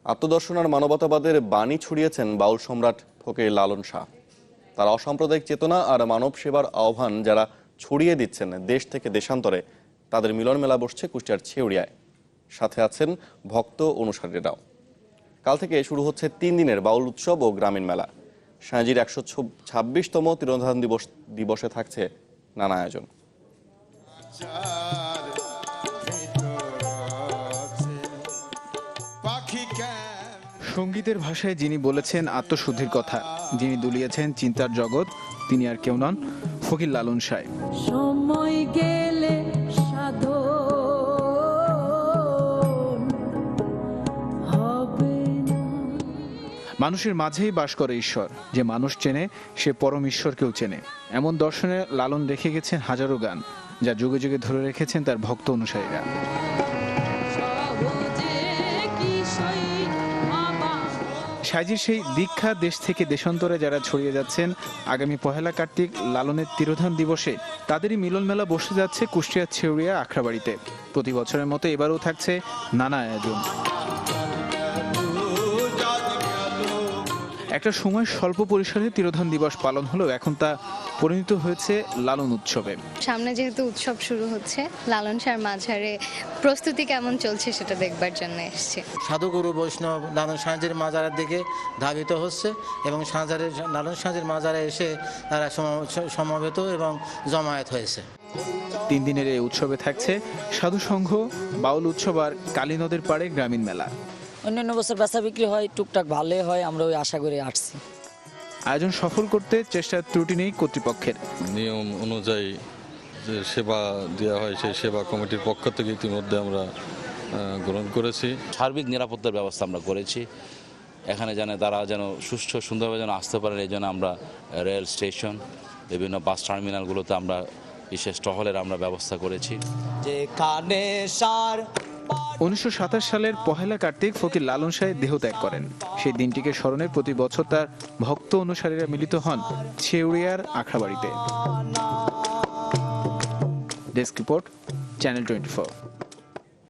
আত্মদর্শন আর মানবতাবাদের বাণী ছড়িয়েছেন বাউল সম্রাট ফকির লালন শাহ। তার অসাম্প্রদায়িক চেতনা আর মানব সেবার আহ্বান যারা ছড়িয়ে দিচ্ছেন দেশ থেকে দেশান্তরে, তাদের মিলন মেলা বসছে কুষ্টিয়ার ছেউড়িয়ায়। সাথে আছেন ভক্ত অনুসারীরাও। কাল থেকে শুরু হচ্ছে 3 দিনের বাউল উৎসব ও গ্রামীণ মেলা। সাঁজির 126তম তিরোধান দিবসে থাকছে নানা আয়োজন। সঙ্গীতের ভাষায় যিনি বলেছেন আত্মশুদ্ধির কথা, যিনি দুলিয়েছেন চিন্তার জগৎ, তিনি আর কেউ নন, ফকির লালন শাহ। সময় গেলে মানুষের মাঝেই বাস করে ঈশ্বর। যে মানুষ চেনে সে পরম ঈশ্বরকেও চেনে, এমন দর্শনে লালন রেখে গেছেন হাজারো গান, যা যুগে যুগে ধরে রেখেছেন তার ভক্ত অনুসারীরা। সাইজির সেই দীক্ষা দেশ থেকে দেশান্তরে যারা ছড়িয়ে যাচ্ছেন, আগামী 1 কার্তিক লালনের তিরোধান দিবসে তাদেরই মিলন মেলা বসে যাচ্ছে কুষ্টিয়ার ছেউড়িয়া আখড়াবাড়িতে। প্রতি বছরের মতো এবারও থাকছে নানা আয়োজন। একটা সময় স্বল্প পরিসরে তিরোধান দিবস পালন হলেও এখন তা পরিণত হয়েছে লালন উৎসবে। সামনে যেহেতু উৎসব শুরু হচ্ছে, লালন শাহর মাঝারে প্রস্তুতি কেমন চলছে সেটা দেখবার জন্য এসেছি। সাধুগুরু বৈষ্ণব লালন সাঁজির মাজারের দিকে ধাবিত হচ্ছে এবং লালন সাঁজির মাজারে এসে তারা সমবেত এবং জমায়েত হয়েছে। 3 দিনের এই উৎসবে থাকছে সাধু সংঘ, বাউল উৎসব আর কালী নদের পাড়ে গ্রামীণ মেলা। অন্যান্য বছর বেচা বিক্রি হয়, টুকটাক ভালোই হয়, আমরা ওই আশা করে আসছি। আয়োজন সফল করতে চেষ্টার ত্রুটি নেই কর্তৃপক্ষের। নিয়ম অনুযায়ী যে সেবা দেওয়া হয়, সেই সেবা কমিটির পক্ষ থেকে ইতিমধ্যে আমরা গ্রহণ করেছি। সার্বিক নিরাপত্তার ব্যবস্থা আমরা করেছি। এখানে তারা যেন সুষ্ঠু সুন্দরভাবে যেন আসতে পারেন, এই জন্য আমরা রেল স্টেশন, বিভিন্ন বাস টার্মিনালগুলোতে আমরা বিশেষ টহলের আমরা ব্যবস্থা করেছি। 1927 সালের 1 কার্তিক ফকির লালন শাহ দেহত্যাগ করেন। সেই দিনটিকে স্মরণে প্রতি বছর তার ভক্ত অনুসারীরা মিলিত হন ছেউড়িয়ার আখড়াবাড়িতে। Desk report, channel 24।